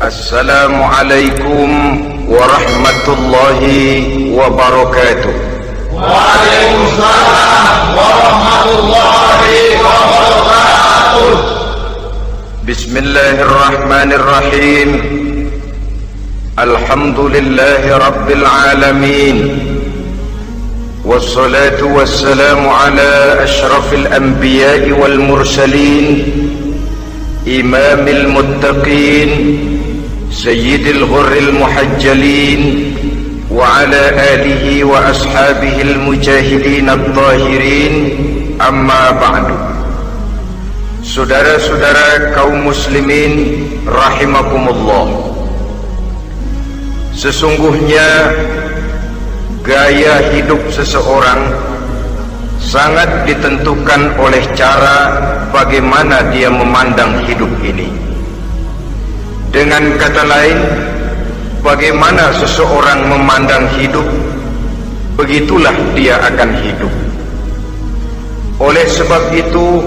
Assalamualaikum warahmatullahi wabarakatuh. Waalaikumsalam warahmatullahi wabarakatuh. Bismillahirrahmanirrahim. Alhamdulillahi rabbil alamin. Wassalatu wassalamu ala ashrafil anbiya'i wal mursalin, imamil muttaqin, sayyidil ghurril muhajjalin, wa ala alihi wa ashabihil mujahidin at-tahirin, amma ba'du. Saudara-saudara kaum muslimin rahimakumullah, sesungguhnya gaya hidup seseorang sangat ditentukan oleh cara bagaimana dia memandang hidup ini. Dengan kata lain, bagaimana seseorang memandang hidup, begitulah dia akan hidup. Oleh sebab itu,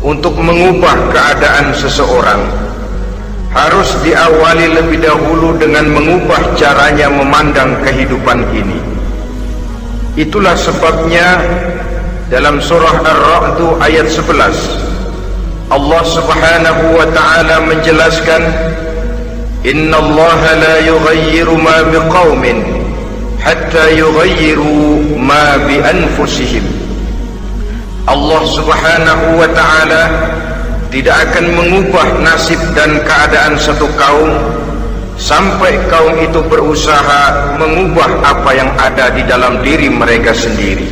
untuk mengubah keadaan seseorang harus diawali lebih dahulu dengan mengubah caranya memandang kehidupan ini. Itulah sebabnya dalam surah Ar-Ra'd ayat 11 Allah Subhanahu wa ta'ala menjelaskan, Innallaha la yughayyiru ma biqaumin hatta yughayyiru ma bi anfusihim. Allah Subhanahu wa ta'ala tidak akan mengubah nasib dan keadaan satu kaum sampai kaum itu berusaha mengubah apa yang ada di dalam diri mereka sendiri.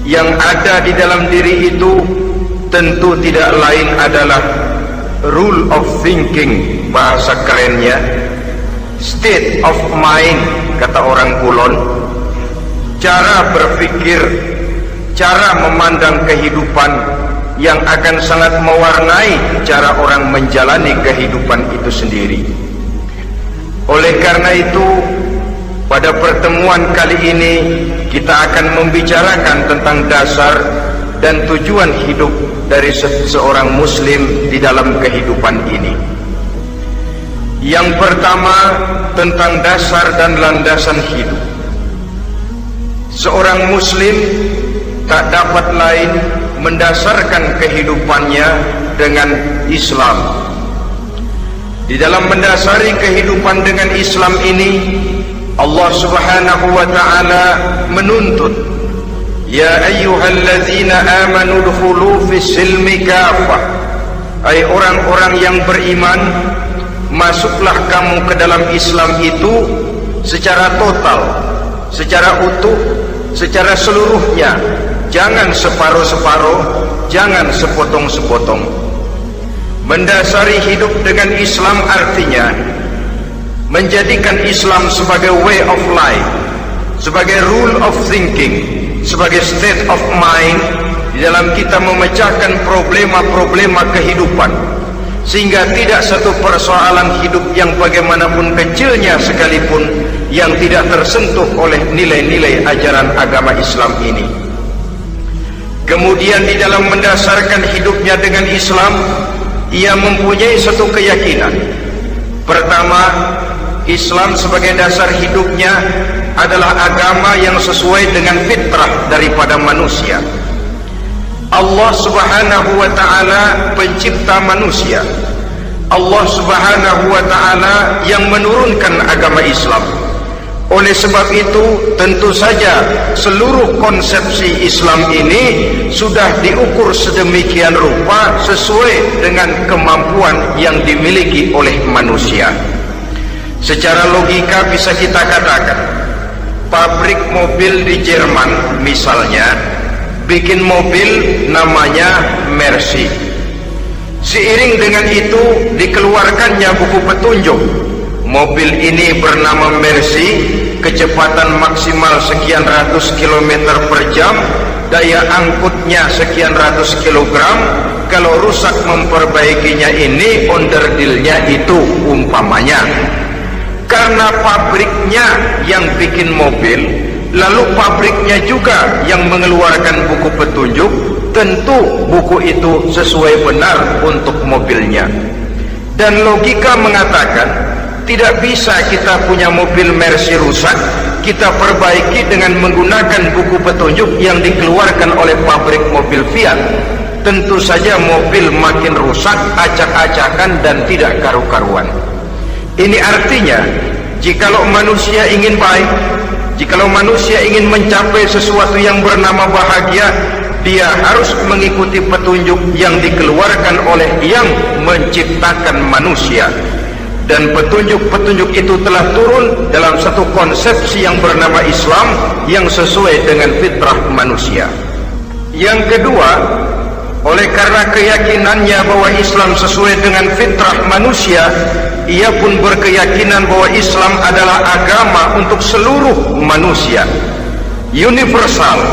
Yang ada di dalam diri itu tentu tidak lain adalah rule of thinking, bahasa kerennya state of mind, kata orang Kulon, cara berpikir, cara memandang kehidupan yang akan sangat mewarnai cara orang menjalani kehidupan itu sendiri. Oleh karena itu, pada pertemuan kali ini kita akan membicarakan tentang dasar dan tujuan hidup dari seorang muslim di dalam kehidupan ini. Yang pertama, tentang dasar dan landasan hidup. Seorang muslim tak dapat lain mendasarkan kehidupannya dengan Islam. Di dalam mendasari kehidupan dengan Islam ini, Allah Subhanahu wa ta'ala menuntut, Ya ayyuhalladzina amanu dukhulu fis silmi kafah. Hai orang-orang yang beriman, masuklah kamu ke dalam Islam itu secara total, secara utuh, secara seluruhnya. Jangan separuh-separuh, jangan sepotong-sepotong. Mendasari hidup dengan Islam artinya menjadikan Islam sebagai way of life, sebagai rule of thinking, sebagai state of mind di dalam kita memecahkan problema-problema kehidupan, sehingga tidak satu persoalan hidup yang bagaimanapun kecilnya sekalipun yang tidak tersentuh oleh nilai-nilai ajaran agama Islam ini. Kemudian di dalam mendasarkan hidupnya dengan Islam, ia mempunyai satu keyakinan. Pertama, Islam sebagai dasar hidupnya adalah agama yang sesuai dengan fitrah daripada manusia. Allah Subhanahu wa ta'ala pencipta manusia. Allah Subhanahu wa ta'ala yang menurunkan agama Islam. Oleh sebab itu, tentu saja seluruh konsepsi Islam ini sudah diukur sedemikian rupa sesuai dengan kemampuan yang dimiliki oleh manusia. Secara logika bisa kita katakan, pabrik mobil di Jerman misalnya bikin mobil namanya Mercy. Seiring dengan itu dikeluarkannya buku petunjuk. Mobil ini bernama Mercy, kecepatan maksimal sekian ratus kilometer per jam, daya angkutnya sekian ratus kilogram. Kalau rusak memperbaikinya ini onderdilnya itu umpamanya. Karena pabriknya yang bikin mobil, lalu pabriknya juga yang mengeluarkan buku petunjuk, tentu buku itu sesuai benar untuk mobilnya. Dan logika mengatakan tidak bisa kita punya mobil Mercy rusak kita perbaiki dengan menggunakan buku petunjuk yang dikeluarkan oleh pabrik mobil Fiat. Tentu saja mobil makin rusak, acak-acakan dan tidak karu-karuan. Ini artinya jikalau manusia ingin baik, jikalau manusia ingin mencapai sesuatu yang bernama bahagia, dia harus mengikuti petunjuk yang dikeluarkan oleh yang menciptakan manusia. Dan petunjuk-petunjuk itu telah turun dalam satu konsepsi yang bernama Islam yang sesuai dengan fitrah manusia. Yang kedua, oleh karena keyakinannya bahwa Islam sesuai dengan fitrah manusia, ia pun berkeyakinan bahwa Islam adalah agama untuk seluruh manusia, universal.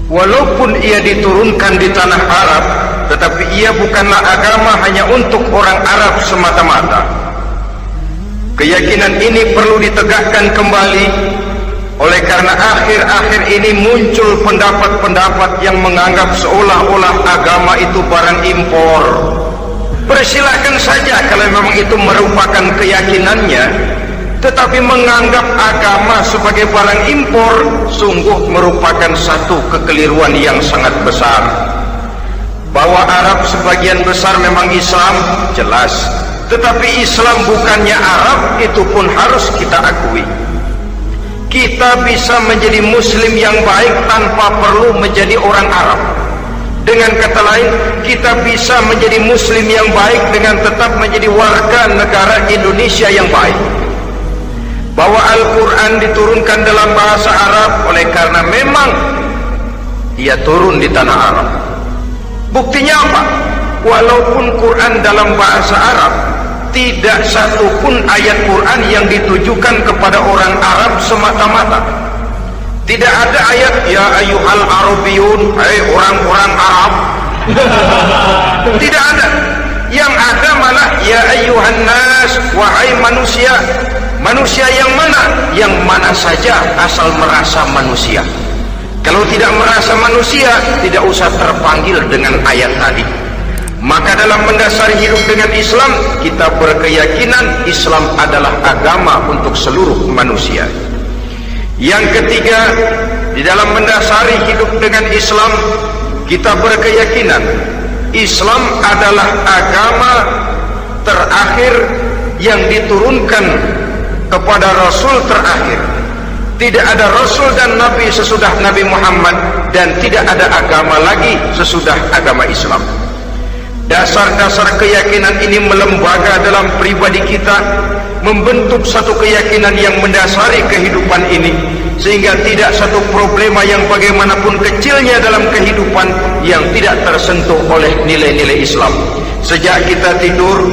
Walaupun ia diturunkan di tanah Arab, tetapi ia bukanlah agama hanya untuk orang Arab semata-mata. Keyakinan ini perlu ditegakkan kembali. Oleh karena akhir-akhir ini muncul pendapat-pendapat yang menganggap seolah-olah agama itu barang impor. Persilakan saja kalau memang itu merupakan keyakinannya, tetapi menganggap agama sebagai barang impor sungguh merupakan satu kekeliruan yang sangat besar. Bahwa Arab sebagian besar memang Islam, jelas, tetapi Islam bukannya Arab, itu pun harus kita akui. Kita bisa menjadi muslim yang baik tanpa perlu menjadi orang Arab. Dengan kata lain, kita bisa menjadi muslim yang baik dengan tetap menjadi warga negara Indonesia yang baik. Bahwa Al-Quran diturunkan dalam bahasa Arab oleh karena memang ia turun di tanah Arab. Buktinya apa? Walaupun Quran dalam bahasa Arab, tidak satu pun ayat Quran yang ditujukan kepada orang Arab semata-mata. Tidak ada ayat ya ayyuhal arabiyun, hai orang-orang Arab. Tidak ada. Yang ada malah ya ayyuhan nas, wahai manusia. Manusia yang mana? Yang mana saja asal merasa manusia. Kalau tidak merasa manusia, tidak usah terpanggil dengan ayat tadi. Maka dalam mendasari hidup dengan Islam, kita berkeyakinan Islam adalah agama untuk seluruh manusia. Yang ketiga, di dalam mendasari hidup dengan Islam, kita berkeyakinan Islam adalah agama terakhir yang diturunkan kepada Rasul terakhir. Tidak ada Rasul dan Nabi sesudah Nabi Muhammad, dan tidak ada agama lagi sesudah agama Islam. Dasar-dasar keyakinan ini melembaga dalam pribadi kita, membentuk satu keyakinan yang mendasari kehidupan ini, sehingga tidak satu problema yang bagaimanapun kecilnya dalam kehidupan yang tidak tersentuh oleh nilai-nilai Islam. Sejak kita tidur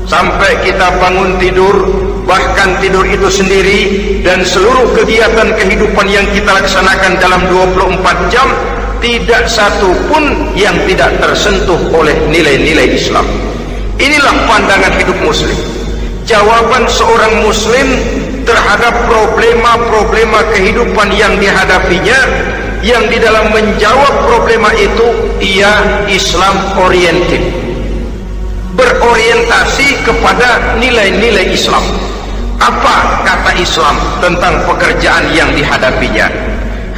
sampai kita bangun tidur, bahkan tidur itu sendiri, dan seluruh kegiatan kehidupan yang kita laksanakan dalam 24 jam, tidak satu pun yang tidak tersentuh oleh nilai-nilai Islam. Inilah pandangan hidup muslim. Jawaban seorang muslim terhadap problema-problema kehidupan yang dihadapinya, yang di dalam menjawab problema itu ia Islam oriented, berorientasi kepada nilai-nilai Islam. Apa kata Islam tentang pekerjaan yang dihadapinya?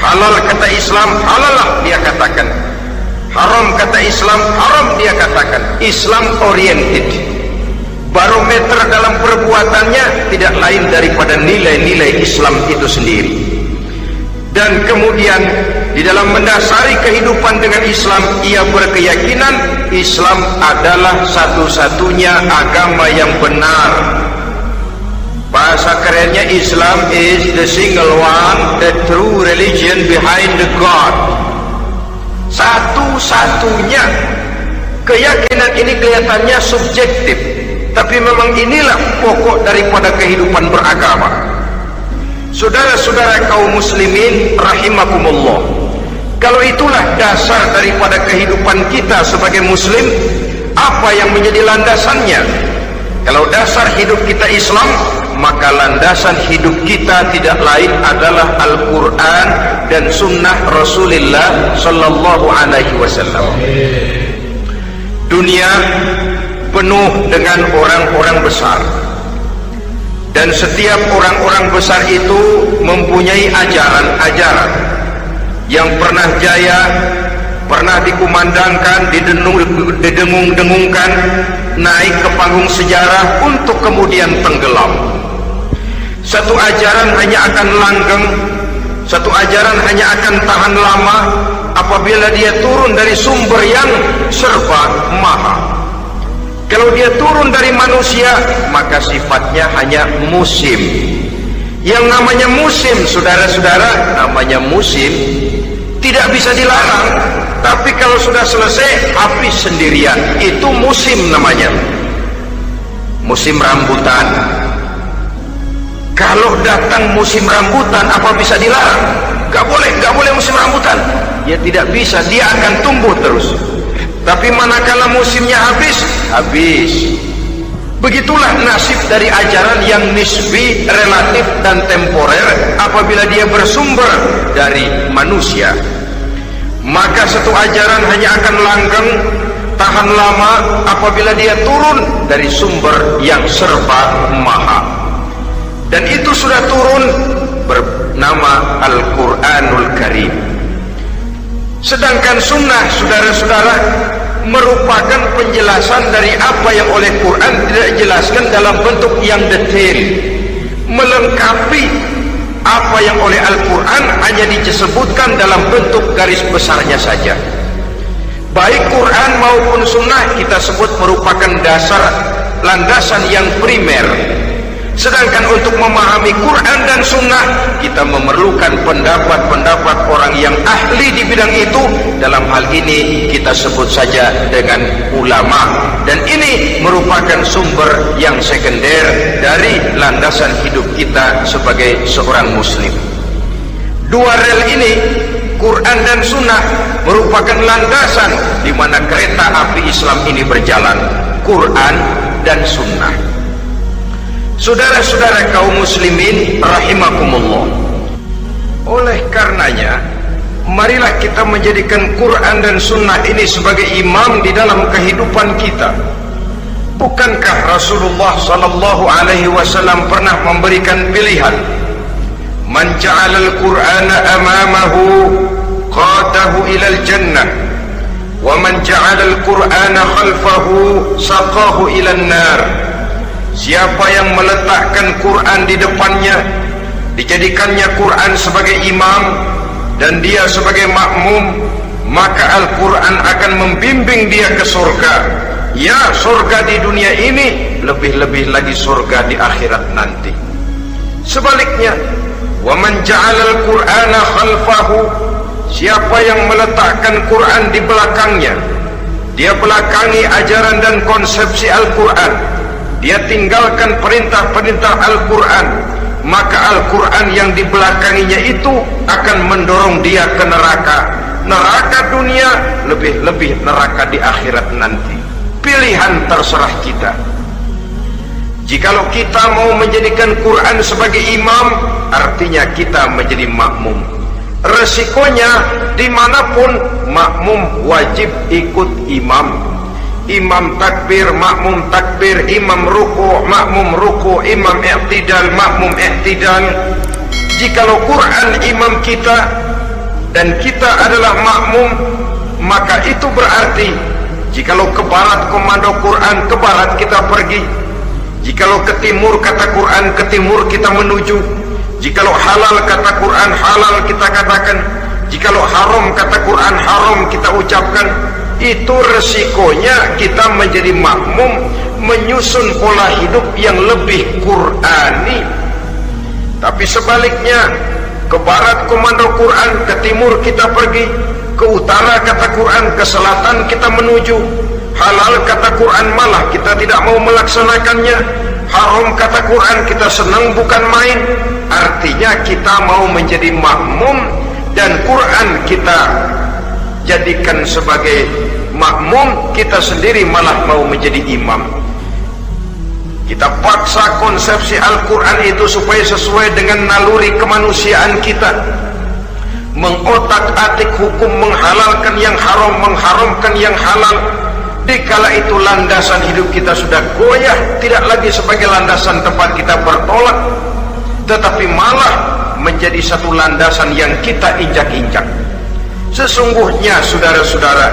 Halal kata Islam, halalah dia katakan. Haram kata Islam, haram dia katakan. Islam oriented. Barometer dalam perbuatannya tidak lain daripada nilai-nilai Islam itu sendiri. Dan kemudian di dalam mendasari kehidupan dengan Islam, ia berkeyakinan Islam adalah satu-satunya agama yang benar. Bahasa kerennya, Islam is the single one, the true religion behind the God. Satu-satunya. Keyakinan ini kelihatannya subjektif, tapi memang inilah pokok daripada kehidupan beragama. Saudara-saudara kaum muslimin rahimakumullah, kalau itulah dasar daripada kehidupan kita sebagai muslim, apa yang menjadi landasannya? Kalau dasar hidup kita Islam, maka landasan hidup kita tidak lain adalah Al-Quran dan Sunnah Rasulullah Sallallahu Alaihi Wasallam. Dunia penuh dengan orang-orang besar, dan setiap orang-orang besar itu mempunyai ajaran-ajaran yang pernah jaya, pernah dikumandangkan, didengung-dengungkan, naik ke panggung sejarah untuk kemudian tenggelam. Satu ajaran hanya akan langgeng, satu ajaran hanya akan tahan lama apabila dia turun dari sumber yang serba maha. Kalau dia turun dari manusia, maka sifatnya hanya musim. Yang namanya musim, saudara-saudara, namanya musim tidak bisa dilarang. Tapi kalau sudah selesai, habis sendirian. Itu musim namanya. Musim rambutan. Kalau datang musim rambutan, apa bisa dilarang? Gak boleh musim rambutan. Ya tidak bisa, dia akan tumbuh terus. Tapi manakala musimnya habis. Begitulah nasib dari ajaran yang nisbi, relatif, dan temporer apabila dia bersumber dari manusia. Maka satu ajaran hanya akan langgeng, tahan lama apabila dia turun dari sumber yang serba maha. Dan itu sudah turun bernama Al-Quranul Karim. Sedangkan sunnah, saudara-saudara, merupakan penjelasan dari apa yang oleh Quran tidak dijelaskan dalam bentuk yang detail, melengkapi apa yang oleh Al-Quran hanya disebutkan dalam bentuk garis besarnya saja. Baik Quran maupun sunnah kita sebut merupakan dasar, landasan yang primer. Sedangkan untuk memahami Quran dan sunnah, kita memerlukan pendapat-pendapat orang yang ahli di bidang itu. Dalam hal ini kita sebut saja dengan ulama. Dan ini merupakan sumber yang sekunder dari landasan hidup kita sebagai seorang muslim. Dua rel ini, Quran dan sunnah, merupakan landasan di mana kereta api Islam ini berjalan. Quran dan sunnah. Saudara-saudara kaum muslimin rahimakumullah, oleh karenanya marilah kita menjadikan Quran dan sunnah ini sebagai imam di dalam kehidupan kita. Bukankah Rasulullah sallallahu alaihi wasallam pernah memberikan pilihan, man ja'ala al-Qur'ana amamahu qadahu ilal jannah wa man ja'ala al-Qur'ana khalfahu saqahu ilan nar. Siapa yang meletakkan Quran di depannya, dijadikannya Quran sebagai imam dan dia sebagai makmum, maka Al-Quran akan membimbing dia ke surga. Ya, surga di dunia ini, lebih-lebih lagi surga di akhirat nanti. Sebaliknya, wa man ja'ala al-Qur'ana khalfahu, siapa yang meletakkan Quran di belakangnya, dia belakangi ajaran dan konsepsi Al-Quran, dia tinggalkan perintah-perintah Al-Quran, maka Al-Quran yang dibelakanginya itu akan mendorong dia ke neraka. Neraka dunia, lebih-lebih neraka di akhirat nanti. Pilihan terserah kita. Jikalau kita mau menjadikan Quran sebagai imam, artinya kita menjadi makmum. Resikonya dimanapun, makmum wajib ikut imam. Imam takbir, makmum takbir, imam ruku, makmum ruku, imam i'tidal, makmum i'tidal. Jikalau Quran imam kita dan kita adalah makmum, maka itu berarti jikalau ke barat komando Quran, ke barat kita pergi. Jikalau ke timur kata Quran, ke timur kita menuju. Jikalau halal kata Quran, halal kita katakan. Jikalau haram kata Quran, haram kita ucapkan. Itu resikonya kita menjadi makmum, menyusun pola hidup yang lebih Qurani. Tapi sebaliknya, ke barat komando Quran, ke timur kita pergi, ke utara kata Quran, ke selatan kita menuju. Halal kata Quran malah kita tidak mau melaksanakannya. Haram kata Quran kita senang bukan main. Artinya kita mau menjadi makmum dan Quran kita jadikan sebagai makmum, kita sendiri malah mau menjadi imam. Kita paksa konsepsi Al-Quran itu supaya sesuai dengan naluri kemanusiaan kita, mengotak-atik hukum, menghalalkan yang haram, mengharamkan yang halal. Dikala itu landasan hidup kita sudah goyah, tidak lagi sebagai landasan tempat kita bertolak, tetapi malah menjadi satu landasan yang kita injak-injak. Sesungguhnya saudara-saudara,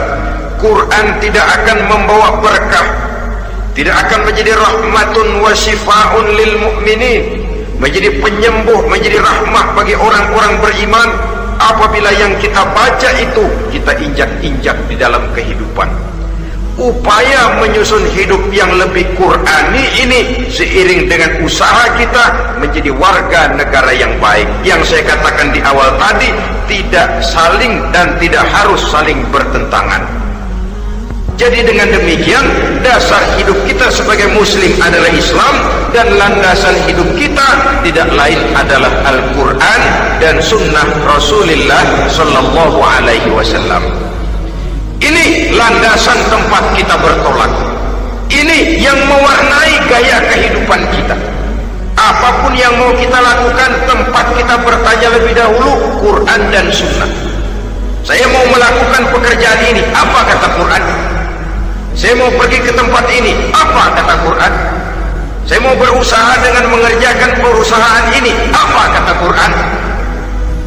Quran tidak akan membawa berkah, tidak akan menjadi rahmatun wa syifaun lil mu'minin, menjadi penyembuh, menjadi rahmah bagi orang-orang beriman, apabila yang kita baca itu kita injak-injak di dalam kehidupan. Upaya menyusun hidup yang lebih Qurani ini seiring dengan usaha kita menjadi warga negara yang baik, yang saya katakan di awal tadi, tidak saling dan tidak harus saling bertentangan. Jadi dengan demikian, dasar hidup kita sebagai muslim adalah Islam, dan landasan hidup kita tidak lain adalah Al-Quran dan sunnah Rasulullah Sallallahu Alaihi Wasallam. Ini landasan tempat kita bertolak. Ini yang mewarnai gaya kehidupan kita. Apapun yang mau kita lakukan, tempat kita bertanya lebih dahulu Quran dan sunnah. Saya mau melakukan pekerjaan ini, apa kata Quran? Saya mau pergi ke tempat ini, apa kata Quran? Saya mau berusaha dengan mengerjakan perusahaan ini, apa kata Quran?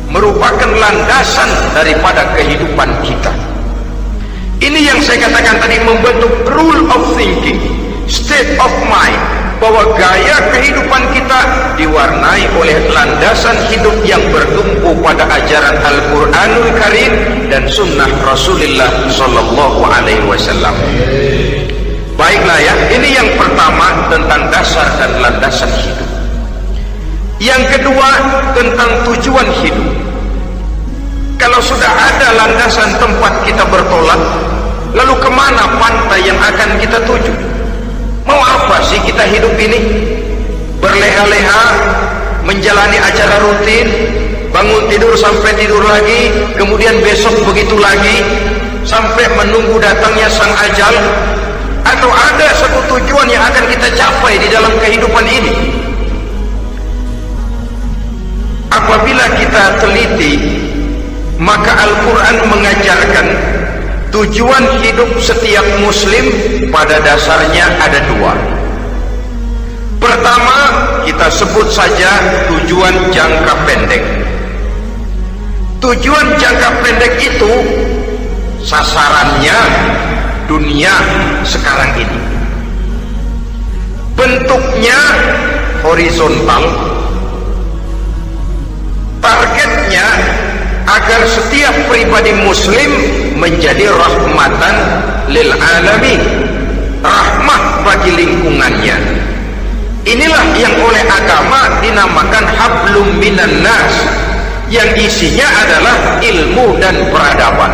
Merupakan landasan daripada kehidupan kita. Ini yang saya katakan tadi, membentuk rule of thinking, state of mind, bahwa gaya kehidupan kita diwarnai oleh landasan hidup yang bertumpu pada ajaran Al-Quranul Karim dan sunnah Rasulullah Sallallahu Alaihi Wasallam. Baiklah ya, ini yang pertama tentang dasar dan landasan hidup. Yang kedua tentang tujuan hidup. Kalau sudah ada landasan tempat kita bertolak, lalu kemana pantai yang akan kita tuju? Mau apa sih kita hidup ini? Berleha-leha, menjalani acara rutin, bangun tidur sampai tidur lagi, kemudian besok begitu lagi, sampai menunggu datangnya sang ajal? Atau ada satu tujuan yang akan kita capai di dalam kehidupan ini? Apabila kita teliti, maka Al-Quran mengajarkan tujuan hidup setiap muslim pada dasarnya ada dua. Pertama, kita sebut saja tujuan jangka pendek. Tujuan jangka pendek itu sasarannya dunia sekarang ini. Bentuknya horizontal. Targetnya agar setiap pribadi muslim menjadi rahmatan lil alamin, rahmah bagi lingkungannya. Inilah yang oleh agama dinamakan hablum minan nas, yang isinya adalah ilmu dan peradaban.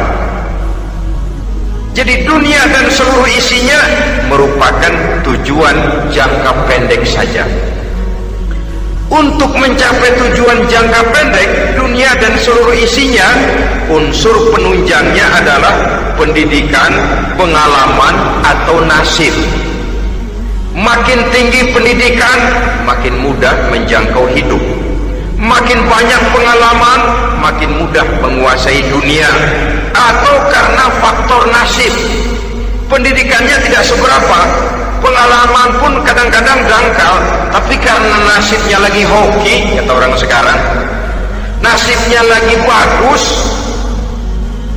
Jadi dunia dan seluruh isinya merupakan tujuan jangka pendek saja. Untuk mencapai tujuan jangka pendek, dunia dan seluruh isinya, unsur penunjangnya adalah pendidikan, pengalaman, atau nasib. Makin tinggi pendidikan, makin mudah menjangkau hidup. Makin banyak pengalaman, makin mudah menguasai dunia. Atau karena faktor nasib, pendidikannya tidak seberapa, pengalaman pun kadang-kadang dangkal, tapi karena nasibnya lagi hoki, kata orang sekarang, nasibnya lagi bagus,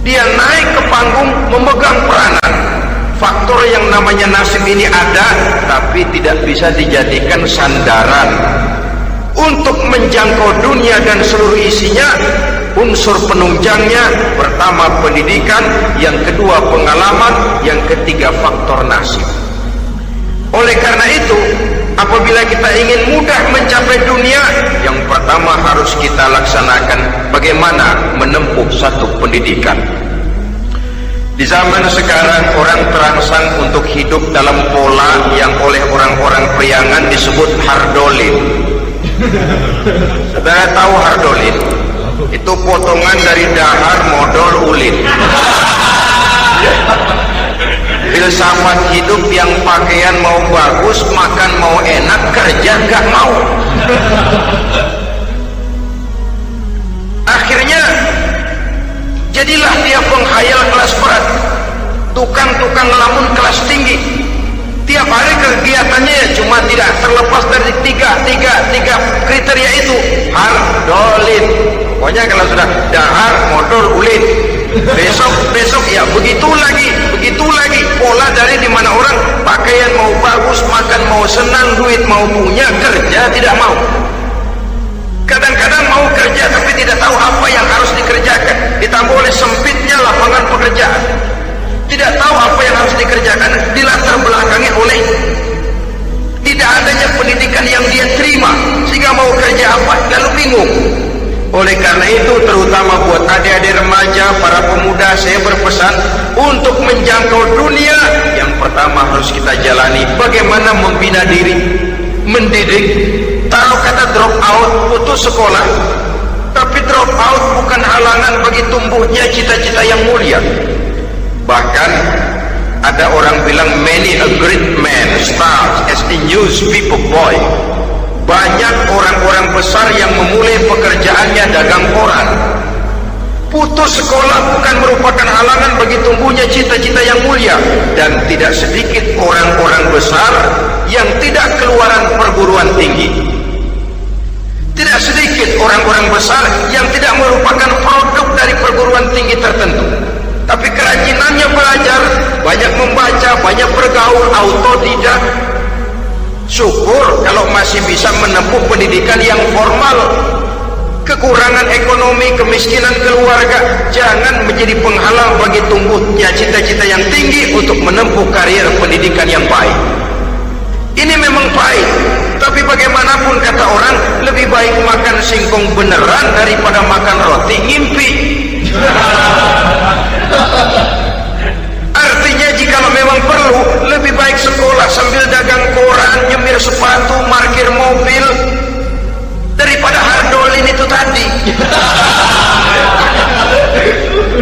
dia naik ke panggung memegang peranan. Faktor yang namanya nasib ini ada, tapi tidak bisa dijadikan sandaran untuk menjangkau dunia dan seluruh isinya. Unsur penunjangnya, pertama pendidikan, yang kedua pengalaman, yang ketiga faktor nasib. Oleh karena itu, apabila kita ingin mudah mencapai dunia, yang pertama harus kita laksanakan bagaimana menempuh satu pendidikan. Di zaman sekarang orang terangsang untuk hidup dalam pola yang oleh orang-orang priangan disebut hardolin. Saudara tahu hardolin? Itu potongan dari dahar modal ulin. Filsafat hidup yang pakaian mau bagus, makan mau enak, kerja gak mau. Akhirnya jadilah dia penghayal kelas berat. Tuh tukang ngelamun kelas tinggi. Tiap hari kegiatannya ya cuma tidak terlepas dari tiga kriteria itu. Hardolin, pokoknya kalau sudah dahar motor ulin, besok ya begitu lagi, pola dari dimana orang pakaian mau bagus, makan mau senang, duit mau punya, kerja tidak mau. Kadang-kadang mau kerja tapi tidak tahu apa yang harus dikerjakan, ditambah oleh sempitnya lapangan pekerjaan, tidak tahu apa yang harus dikerjakan, dilatar belakangi oleh tidak adanya pendidikan yang dia terima, sehingga mau kerja apa lalu bingung. Oleh karena itu, terutama buat adik-adik remaja, para pemuda, saya berpesan untuk menjangkau dunia, yang pertama harus kita jalani bagaimana membina diri, mendidik. Taruh kata drop out, putus sekolah, tapi drop out bukan halangan bagi tumbuhnya cita-cita yang mulia. Bahkan ada orang bilang many a great man starts as a newspaper boy. Banyak orang-orang besar yang memulai pekerjaannya dagang koran. Putus sekolah bukan merupakan halangan bagi tumbuhnya cita-cita yang mulia. Dan tidak sedikit orang-orang besar yang tidak keluaran perguruan tinggi. Tidak sedikit orang-orang besar yang tidak merupakan produk dari perguruan tinggi tertentu, tapi kerajinannya belajar, banyak membaca, banyak bergaul, autodidak. Syukur kalau masih bisa menempuh pendidikan yang formal. Kekurangan ekonomi, kemiskinan keluarga jangan menjadi penghalang bagi tumbuhnya cita-cita yang tinggi untuk menempuh karier pendidikan yang baik. Ini memang baik, tapi bagaimanapun kata orang, lebih baik makan singkong beneran daripada makan roti ngimpi. Artinya jikalau memang perlu, lebih baik sekolah sambil dagang koran, nyemir sepatu, parkir mobil, daripada hardolin itu tadi.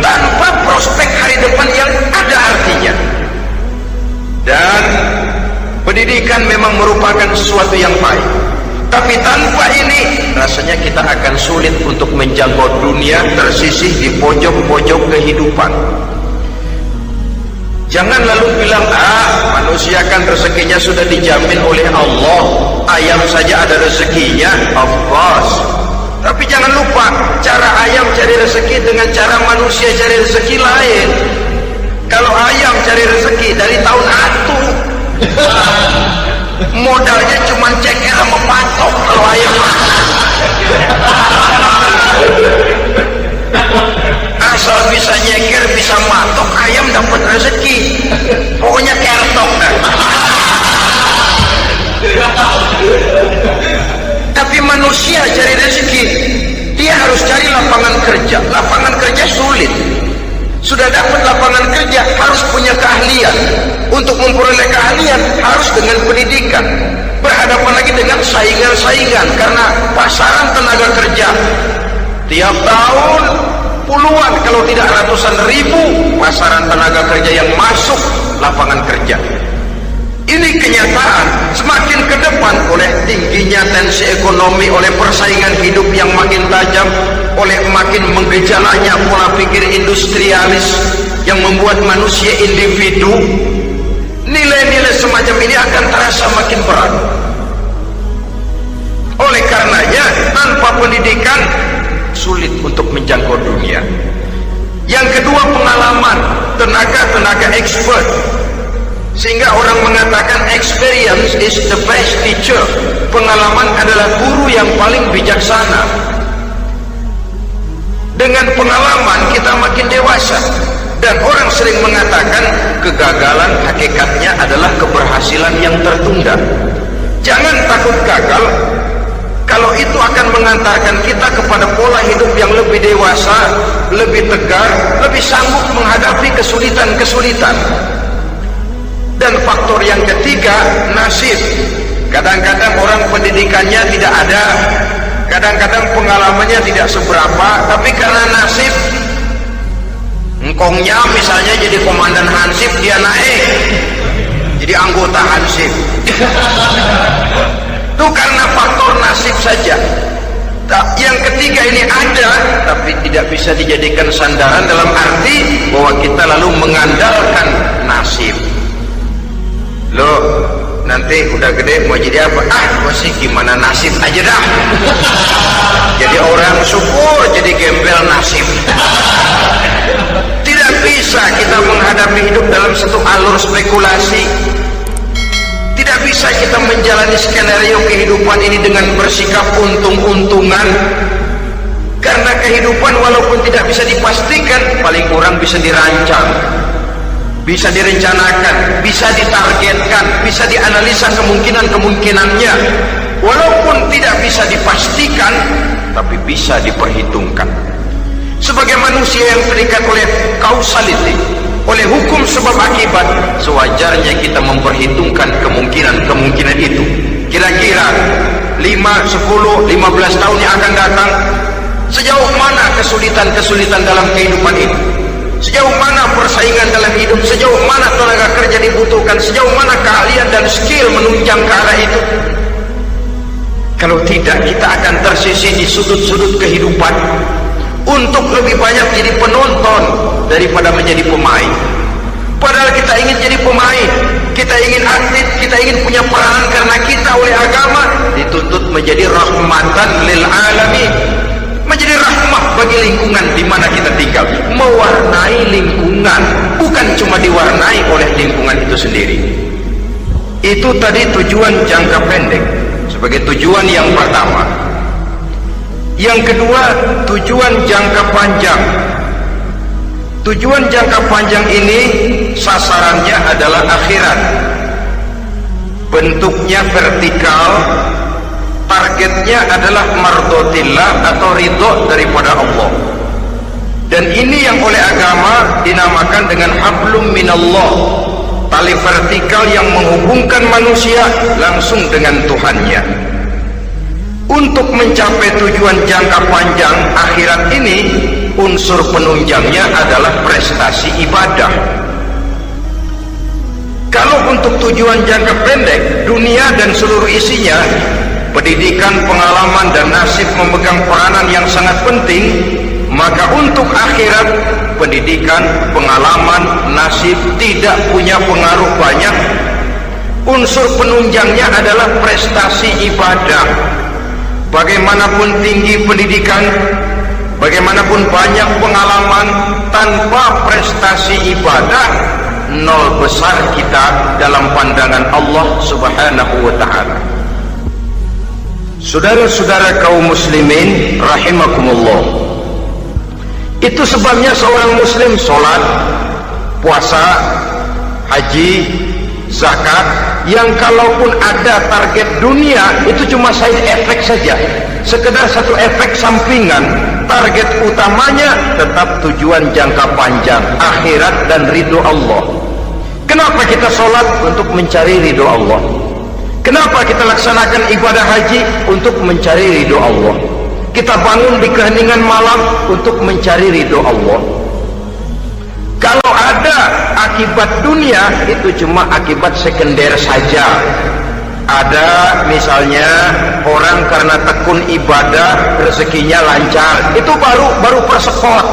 Tanpa prospek hari depan yang ada artinya. Dan pendidikan memang merupakan sesuatu yang baik, tapi tanpa ini rasanya kita akan sulit untuk menjangkau dunia, tersisih di pojok-pojok kehidupan. Jangan lalu bilang, manusia kan rezekinya sudah dijamin oleh Allah, ayam saja ada rezekinya. Of course, tapi jangan lupa, cara ayam cari rezeki dengan cara manusia cari rezeki lain. Kalau ayam cari rezeki dari tahun atu, modalnya cuma ceker sama patok. Kalau ayam asal bisa nyeker, bisa matok, ayam dapat rezeki. Pokoknya kertok dah. Tapi manusia cari rezeki, dia harus cari lapangan kerja. Lapangan kerja sulit. Sudah dapat lapangan kerja, harus punya keahlian. Untuk memperoleh keahlian harus dengan pendidikan. Berhadapan lagi dengan saingan-saingan, karena pasaran tenaga kerja tiap tahun puluhan kalau tidak ratusan ribu pasaran tenaga kerja yang masuk lapangan kerja. Ini kenyataan. Semakin ke depan, oleh tingginya tensi ekonomi, oleh persaingan hidup yang makin tajam, oleh makin menggejalanya pola pikir industrialis yang membuat manusia individu, nilai-nilai semacam ini akan terasa makin berat. Oleh karenanya, tanpa pendidikan sulit untuk menjangkau dunia. Yang kedua, pengalaman, tenaga expert. Sehingga orang mengatakan experience is the best teacher. Pengalaman adalah guru yang paling bijaksana. Dengan pengalaman kita makin dewasa. Dan orang sering mengatakan kegagalan hakikatnya adalah keberhasilan yang tertunda. Jangan takut gagal, kalau itu akan mengantarkan kita kepada pola hidup yang lebih dewasa, lebih tegar, lebih sanggup menghadapi kesulitan-kesulitan. Dan faktor yang ketiga, nasib. Kadang-kadang orang pendidikannya tidak ada, kadang-kadang pengalamannya tidak seberapa, tapi karena nasib, engkongnya misalnya jadi komandan Hansip, dia naik jadi anggota Hansip. Itu karena faktor nasib saja. Yang ketiga ini ada, tapi tidak bisa dijadikan sandaran dalam arti bahwa kita lalu mengandalkan nasib. Loh, nanti udah gede mau jadi apa? Gua sih gimana nasib aja dah. Jadi orang syukur, jadi gembel nasib. Tidak bisa kita menghadapi hidup dalam satu alur spekulasi. Tidak bisa kita menjalani skenario kehidupan ini dengan bersikap untung-untungan. Karena kehidupan walaupun tidak bisa dipastikan, paling kurang bisa dirancang, bisa direncanakan, bisa ditargetkan, bisa dianalisa kemungkinan-kemungkinannya. Walaupun tidak bisa dipastikan, tapi bisa diperhitungkan. Sebagai manusia yang terikat oleh causality, oleh hukum sebab akibat, sewajarnya kita memperhitungkan kemungkinan-kemungkinan itu. Kira-kira 5, 10, 15 tahun yang akan datang, sejauh mana kesulitan-kesulitan dalam kehidupan ini, sejauh mana persaingan dalam hidup, sejauh mana tenaga kerja dibutuhkan, sejauh mana keahlian dan skill menunjang ke arah itu. Kalau tidak, kita akan tersisih di sudut-sudut kehidupan untuk lebih banyak jadi penonton daripada menjadi pemain. Padahal kita ingin jadi pemain, kita ingin atlet, kita ingin punya peranan, karena kita oleh agama dituntut menjadi rahmatan lil alamin, menjadi rahmah bagi lingkungan di mana kita tinggal, mewarnai lingkungan, bukan cuma diwarnai oleh lingkungan itu sendiri. Itu tadi tujuan jangka pendek sebagai tujuan yang pertama. Yang kedua, tujuan jangka panjang. Tujuan jangka panjang ini sasarannya adalah akhirat. Bentuknya vertikal, targetnya adalah mardotillah atau ridho daripada Allah. Dan ini yang oleh agama dinamakan dengan hablum minallah, tali vertikal yang menghubungkan manusia langsung dengan Tuhannya. Untuk mencapai tujuan jangka panjang akhirat ini, unsur penunjangnya adalah prestasi ibadah. Kalau untuk tujuan jangka pendek, dunia dan seluruh isinya, pendidikan, pengalaman, dan nasib memegang peranan yang sangat penting, maka untuk akhirat, pendidikan, pengalaman, nasib tidak punya pengaruh banyak. Unsur penunjangnya adalah prestasi ibadah. Bagaimanapun tinggi pendidikan, bagaimanapun banyak pengalaman, tanpa prestasi ibadah, nol besar kita dalam pandangan Allah Subhanahu wa ta'ala. Saudara-saudara kaum muslimin rahimakumullah, itu sebabnya seorang muslim sholat, puasa, haji, zakat, yang kalaupun ada target dunia itu cuma side effect saja, sekedar satu efek sampingan. Target utamanya tetap tujuan jangka panjang, akhirat dan ridho Allah. Kenapa kita sholat? Untuk mencari ridho Allah. Kenapa kita laksanakan ibadah haji? Untuk mencari ridho Allah. Kita bangun di keheningan malam untuk mencari ridho Allah. Kalau ada akibat dunia, itu cuma akibat sekunder saja. Ada misalnya orang karena tekun ibadah rezekinya lancar, itu baru persekot,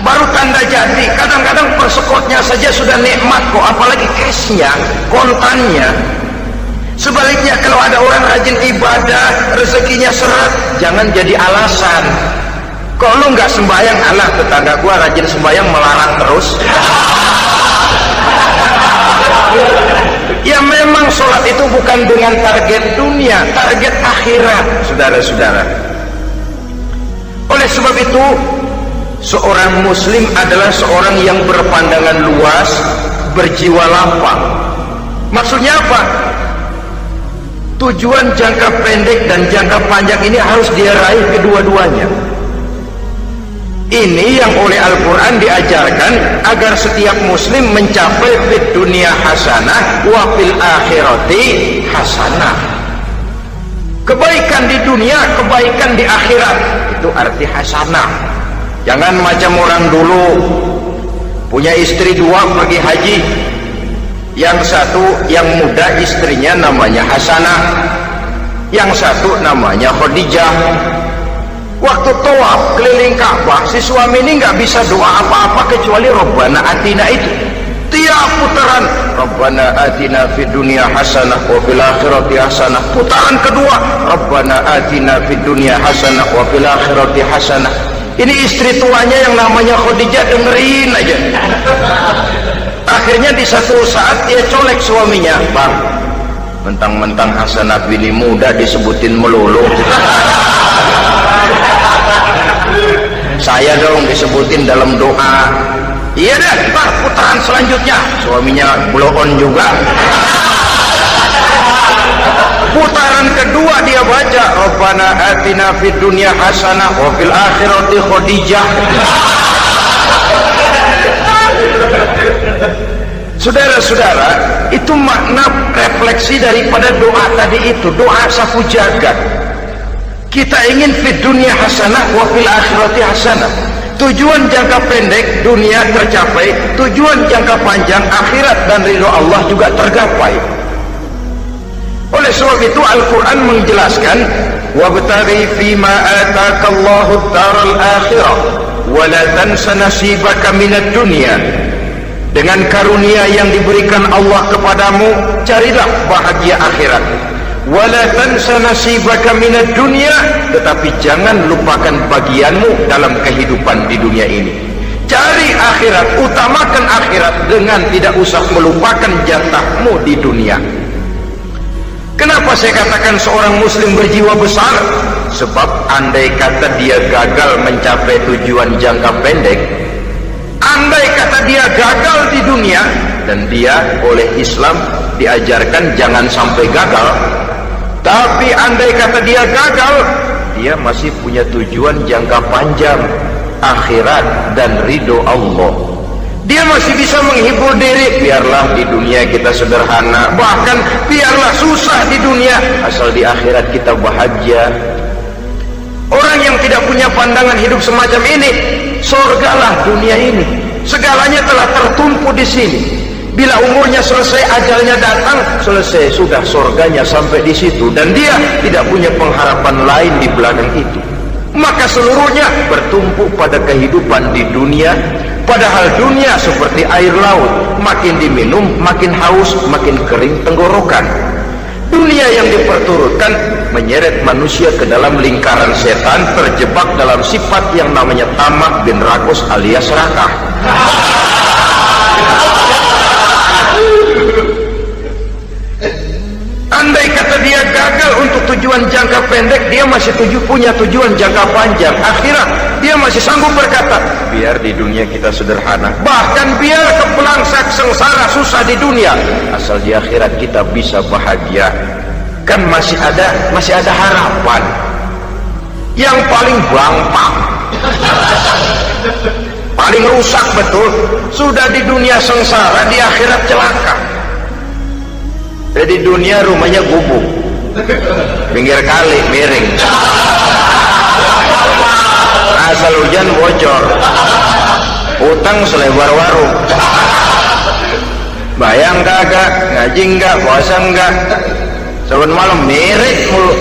baru tanda jadi. Kadang-kadang persekotnya saja sudah nikmat kok, apalagi cashnya, kontannya. Sebaliknya kalau ada orang rajin ibadah, rezekinya seret, jangan jadi alasan. Kok lu nggak sembahyang? Alah, tetangga gua rajin sembahyang melarat terus. Ya memang sholat itu bukan dengan target dunia, target akhirat, saudara-saudara. Oleh sebab itu, seorang muslim adalah seorang yang berpandangan luas, berjiwa lapang. Maksudnya apa? Tujuan jangka pendek dan jangka panjang ini harus dia raih kedua-duanya. Ini yang oleh Al-Quran diajarkan agar setiap muslim mencapai fid dunia hasanah wa fil akhirati hasanah. Kebaikan di dunia, kebaikan di akhirat, itu arti hasanah. Jangan macam orang dulu, punya istri dua pergi haji, yang satu yang muda istrinya namanya Hasanah, yang satu namanya Khadijah. Waktu tawaf keliling Ka'bah, si suami ini nggak bisa doa apa-apa kecuali Rabbana Atina itu. Tiap putaran Rabbana Atina fid dunya hasanah wa fil akhirati hasanah. Putaran kedua Rabbana Atina fid dunya hasanah wa fil akhirati hasanah. Ini istri tuanya yang namanya Khadijah dengerin aja. Akhirnya di satu saat dia colek suaminya, "Bang, mentang-mentang Hasanah bini muda disebutin melulu. Saya dong disebutin dalam doa." "Iya dah, ntar putaran selanjutnya." Suaminya blow on juga. Putaran kedua dia baca Rabbana Atina fid dunya hasanah wa fil akhirati Khadijah. Saudara-saudara, itu makna refleksi daripada doa tadi itu, doa safu jagat. Kita ingin fid dunya hasanah wa fil akhirati hasanah. Tujuan jangka pendek dunia tercapai, tujuan jangka panjang akhirat dan ridho Allah juga tergapai. Oleh sebab itu Al-Quran menjelaskan, wabtaghi fima atakallahu ad-daral akhirah wa la tansa nasibaka minad dunya. Dengan karunia yang diberikan Allah kepadamu, carilah bahagia akhirat. Wa la tansa nasibaka minad dunya, tetapi jangan lupakan bagianmu dalam kehidupan di dunia ini. Cari akhirat, utamakan akhirat dengan tidak usah melupakan jatahmu di dunia. Kenapa saya katakan seorang muslim berjiwa besar? Sebab andai kata dia gagal mencapai tujuan jangka pendek, andai kata dia gagal di dunia, dan dia oleh Islam diajarkan jangan sampai gagal, tapi andai kata dia gagal, dia masih punya tujuan jangka panjang, akhirat dan ridho Allah. Dia masih bisa menghibur diri, biarlah di dunia kita sederhana, bahkan biarlah susah di dunia, asal di akhirat kita bahagia. Orang yang tidak punya pandangan hidup semacam ini, surgalah dunia ini, segalanya telah tertumpu di sini. Bila umurnya selesai, ajalnya datang, selesai sudah surganya sampai di situ, dan dia tidak punya pengharapan lain di belakang itu. Maka seluruhnya bertumpu pada kehidupan di dunia. Padahal dunia seperti air laut, makin diminum makin haus, makin kering tenggorokan. Dunia yang diperturutkan menyeret manusia ke dalam lingkaran setan, terjebak dalam sifat yang namanya tamak bin rakus alias serakah. Andai kata dia gagal untuk tujuan jangka pendek, dia masih punya tujuan jangka panjang, akhirat. Dia masih sanggup berkata, biar di dunia kita sederhana, bahkan biar kepelangsak sengsara susah di dunia, asal di akhirat kita bisa bahagia. Kan masih ada harapan. Yang paling bangpak, paling rusak betul, sudah di dunia sengsara, di akhirat celaka. Jadi dunia rumahnya gubuk, pinggir kali miring, asal hujan bocor, utang selebar warung. Bayang kagak, ngaji enggak, puasa enggak, saban malam miring mulu.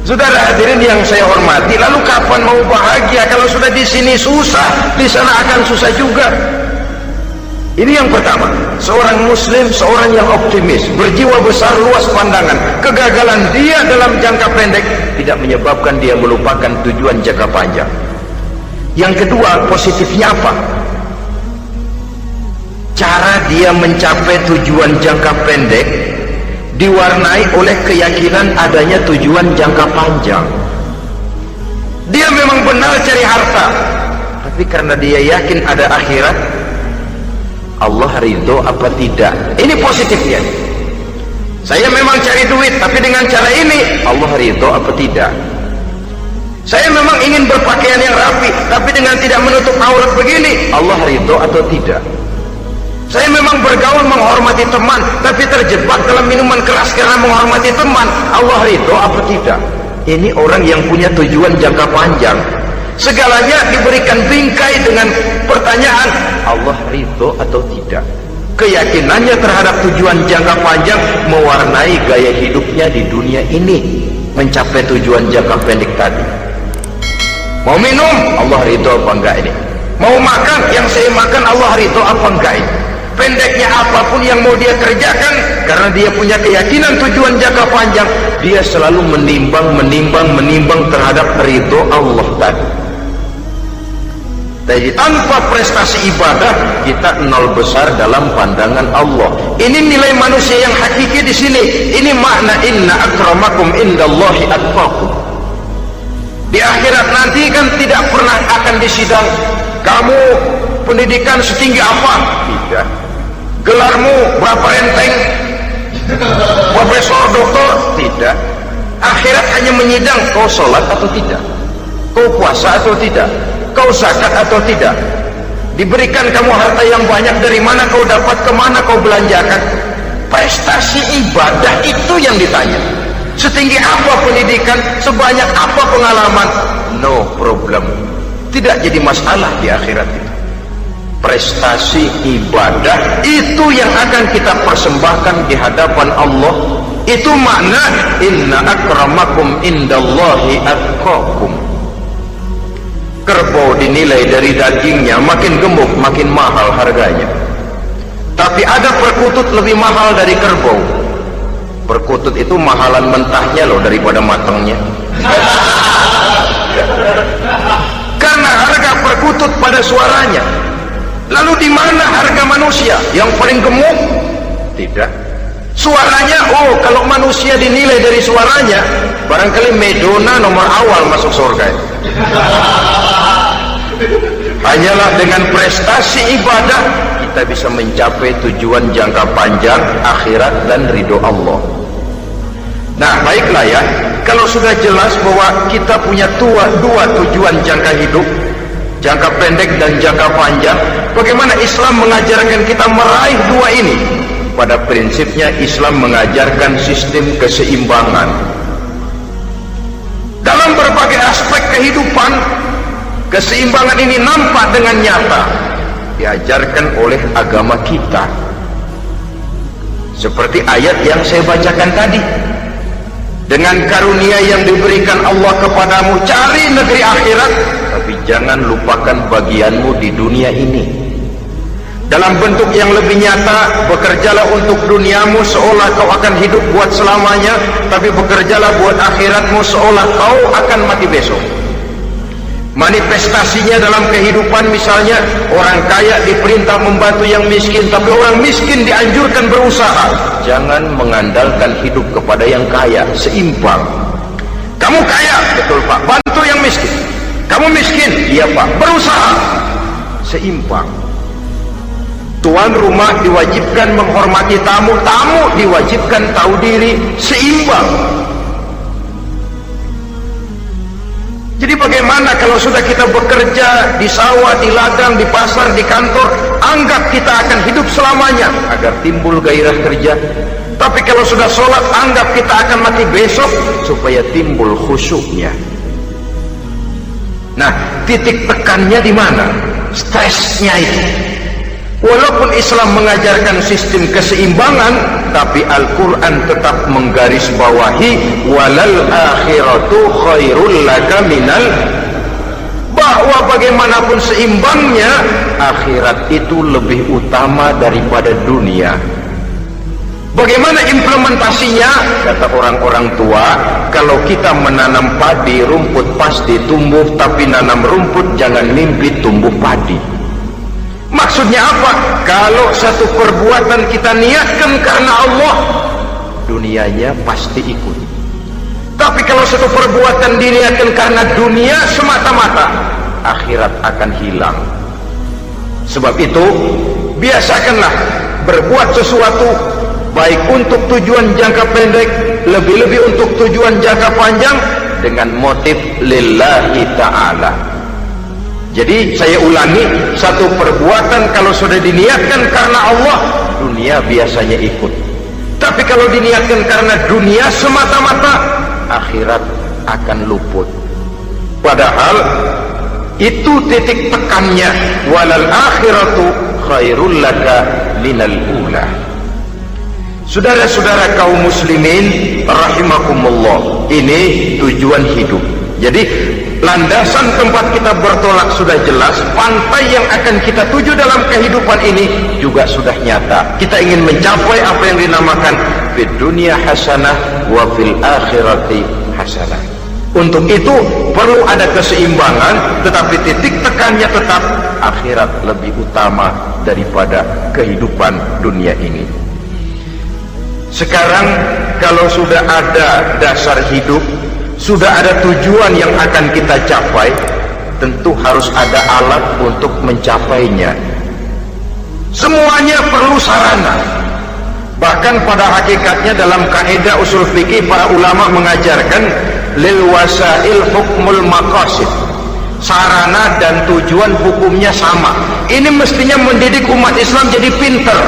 Saudara hadirin yang saya hormati, lalu kapan mau bahagia kalau sudah di sini susah, di sana akan susah juga. Ini yang pertama, seorang muslim, seorang yang optimis, berjiwa besar, luas pandangan. Kegagalan dia dalam jangka pendek tidak menyebabkan dia melupakan tujuan jangka panjang. Yang kedua, positifnya apa? Cara dia mencapai tujuan jangka pendek diwarnai oleh keyakinan adanya tujuan jangka panjang. Dia memang benar cari harta, tapi karena dia yakin ada akhirat, Allah ridho apa tidak? Ini positifnya. Saya memang cari duit, tapi dengan cara ini Allah ridho apa tidak? Saya memang ingin berpakaian yang rapi, tapi dengan tidak menutup aurat begini, Allah ridho atau tidak? Saya memang bergaul menghormati teman, tapi terjebak dalam minuman keras karena menghormati teman, Allah ridho apa tidak? Ini orang yang punya tujuan jangka panjang. Segalanya diberikan bingkai dengan pertanyaan, Allah ridho atau tidak? keyakinannya terhadap tujuan jangka panjang mewarnai gaya hidupnya di dunia ini mencapai tujuan jangka pendek tadi. Mau minum, Allah ridho apa enggak ini? Mau makan, yang saya makan Allah ridho apa enggak ini? Pendeknya apapun yang mau dia kerjakan, karena dia punya keyakinan tujuan jangka panjang, dia selalu menimbang terhadap ridho Allah tadi. Jadi tanpa prestasi ibadah, kita nol besar dalam pandangan Allah. Ini nilai manusia yang hakiki di sini. Ini makna inna akramakum indallahi atqakum. Di akhirat nanti kan tidak pernah akan disidang. Kamu pendidikan setinggi apa? Tidak. Gelarmu berapa renteng? Profesor, doktor? Tidak. Akhirat hanya menyidang kau sholat atau tidak, kau puasa atau tidak, kau zakat atau tidak, diberikan kamu harta yang banyak, dari mana kau dapat, kemana kau belanjakan. Prestasi ibadah itu yang ditanya. Setinggi apa pendidikan, sebanyak apa pengalaman, no problem, tidak jadi masalah di akhirat itu. Prestasi ibadah itu yang akan kita persembahkan di hadapan Allah. Itu makna inna akramakum indallahi atqakum. Kerbau dinilai dari dagingnya, makin gemuk makin mahal harganya. Tapi ada perkutut lebih mahal dari kerbau. Perkutut itu mahalan mentahnya loh daripada matangnya. Karena harga perkutut pada suaranya. Lalu di mana harga manusia yang paling gemuk? Tidak. Suaranya, oh kalau manusia dinilai dari suaranya, barangkali Madonna nomor awal masuk surga. Hanyalah dengan prestasi ibadah kita bisa mencapai tujuan jangka panjang akhirat dan ridho Allah. Nah baiklah ya, kalau sudah jelas bahwa kita punya dua tujuan jangka hidup, jangka pendek dan jangka panjang, bagaimana Islam mengajarkan kita meraih dua ini? Pada prinsipnya Islam mengajarkan sistem keseimbangan dalam berbagai aspek kehidupan. Keseimbangan ini nampak dengan nyata diajarkan oleh agama kita, seperti ayat yang saya bacakan tadi. Dengan karunia yang diberikan Allah kepadamu, cari negeri akhirat, tapi jangan lupakan bagianmu di dunia ini. Dalam bentuk yang lebih nyata, bekerjalah untuk duniamu seolah kau akan hidup buat selamanya, tapi bekerjalah buat akhiratmu seolah kau akan mati besok. Manifestasinya dalam kehidupan, misalnya orang kaya diperintah membantu yang miskin, tapi orang miskin dianjurkan berusaha. Jangan mengandalkan hidup kepada yang kaya, seimbang. Kamu kaya, betul Pak, bantu yang miskin. Kamu miskin, iya Pak, berusaha, seimbang. Tuan rumah diwajibkan menghormati tamu, tamu diwajibkan tahu diri, seimbang. Jadi bagaimana kalau sudah kita bekerja di sawah, di ladang, di pasar, di kantor, anggap kita akan hidup selamanya agar timbul gairah kerja. Tapi kalau sudah sholat, anggap kita akan mati besok supaya timbul khusyuknya. Nah, titik tekannya di mana? Stresnya itu. Walaupun Islam mengajarkan sistem keseimbangan, tapi Al-Quran tetap menggarisbawahi walal akhiratu khairul laka minal, bahwa bagaimanapun seimbangnya, akhirat itu lebih utama daripada dunia. Bagaimana implementasinya? Kata orang-orang tua, kalau kita menanam padi, rumput pasti tumbuh, tapi nanam rumput jangan mimpi tumbuh padi. Maksudnya apa? Kalau satu perbuatan kita niatkan karena Allah, dunianya pasti ikut. Tapi kalau satu perbuatan diniatkan karena dunia semata-mata, akhirat akan hilang. Sebab itu, biasakanlah berbuat sesuatu, baik untuk tujuan jangka pendek, lebih-lebih untuk tujuan jangka panjang, dengan motif lillahi ta'ala. Jadi saya ulangi, satu perbuatan kalau sudah diniatkan karena Allah, dunia biasanya ikut. Tapi kalau diniatkan karena dunia semata-mata, akhirat akan luput. Padahal itu titik tekannya, walal akhiratu khairul laka minal ula. Saudara-saudara kaum muslimin rahimakumullah, ini tujuan hidup. Jadi landasan tempat kita bertolak sudah jelas, pantai yang akan kita tuju dalam kehidupan ini juga sudah nyata. Kita ingin mencapai apa yang dinamakan fid dunya hasanah wa fil akhirati hasanah. Untuk itu perlu ada keseimbangan, tetapi titik tekannya tetap akhirat lebih utama daripada kehidupan dunia ini. Sekarang kalau sudah ada dasar hidup, sudah ada tujuan yang akan kita capai, tentu harus ada alat untuk mencapainya. Semuanya perlu sarana. Bahkan pada hakikatnya dalam kaidah usul fikih para ulama mengajarkan lil wasail hukmul maqasid. Sarana dan tujuan hukumnya sama. Ini mestinya mendidik umat Islam jadi pinter.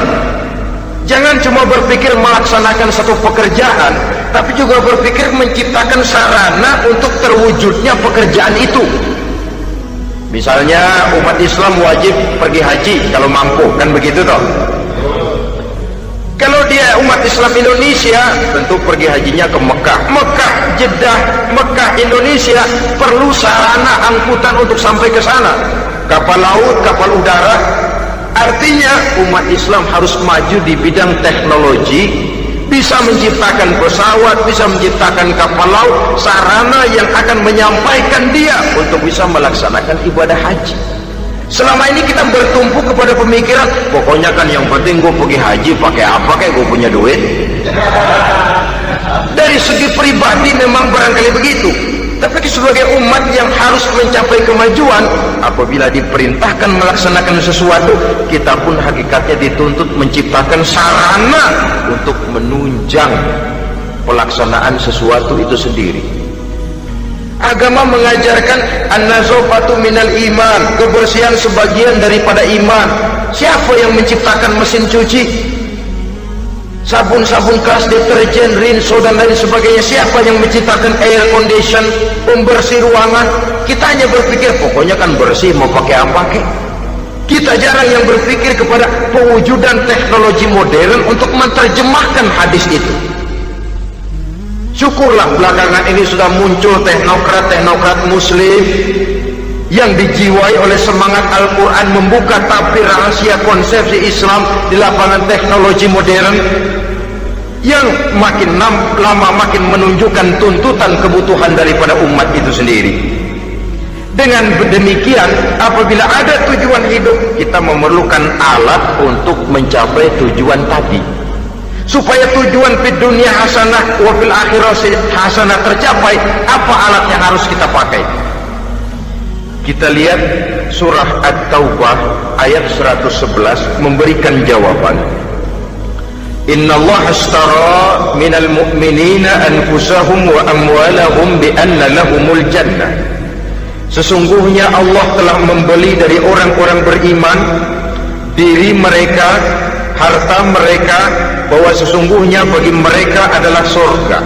Jangan cuma berpikir melaksanakan satu pekerjaan, tapi juga berpikir menciptakan sarana untuk terwujudnya pekerjaan itu. Misalnya umat Islam wajib pergi haji kalau mampu, kan begitu toh? Kalau dia umat Islam Indonesia, tentu pergi hajinya ke Mekah, Jeddah, Mekah, Indonesia, perlu sarana angkutan untuk sampai ke sana. Kapal laut, kapal udara. Artinya umat Islam harus maju di bidang teknologi, bisa menciptakan pesawat, bisa menciptakan kapal laut, sarana yang akan menyampaikan dia untuk bisa melaksanakan ibadah haji. Selama ini kita bertumpu kepada pemikiran, pokoknya kan yang penting gue pergi haji pakai apa, kayak gue punya duit. Dari segi pribadi memang barangkali begitu, tapi sebagai umat yang harus mencapai kemajuan, apabila diperintahkan melaksanakan sesuatu, kita pun hakikatnya dituntut menciptakan sarana untuk menunjang pelaksanaan sesuatu itu sendiri. Agama mengajarkan an-nazafatu minal iman, kebersihan sebagian daripada iman. Siapa yang menciptakan mesin cuci, sabun-sabun keras, deterjen, rinso dan lain sebagainya? Siapa yang menciptakan air condition, pembersih ruangan? Kita hanya berpikir pokoknya kan bersih, mau pakai apa kek. Kita jarang yang berpikir kepada pewujudan teknologi modern untuk menerjemahkan hadis itu. Syukurlah belakangan ini sudah muncul teknokrat muslim yang dijiwai oleh semangat Al-Quran membuka tabir rahasia konsepsi Islam di lapangan teknologi modern, yang makin lama makin menunjukkan tuntutan kebutuhan daripada umat itu sendiri. Dengan demikian, apabila ada tujuan hidup, kita memerlukan alat untuk mencapai tujuan tadi. Supaya tujuan fid dunya hasanah wa fil akhirati hasanah tercapai, apa alat yang harus kita pakai? Kita lihat surah At-Taubah ayat 111 memberikan jawaban. Innallaha ashtara minal mu'minina anfusahum wa amwalahum bi anna lahumul jannah. Sesungguhnya Allah telah membeli dari orang-orang beriman diri mereka, harta mereka, bahwa sesungguhnya bagi mereka adalah surga.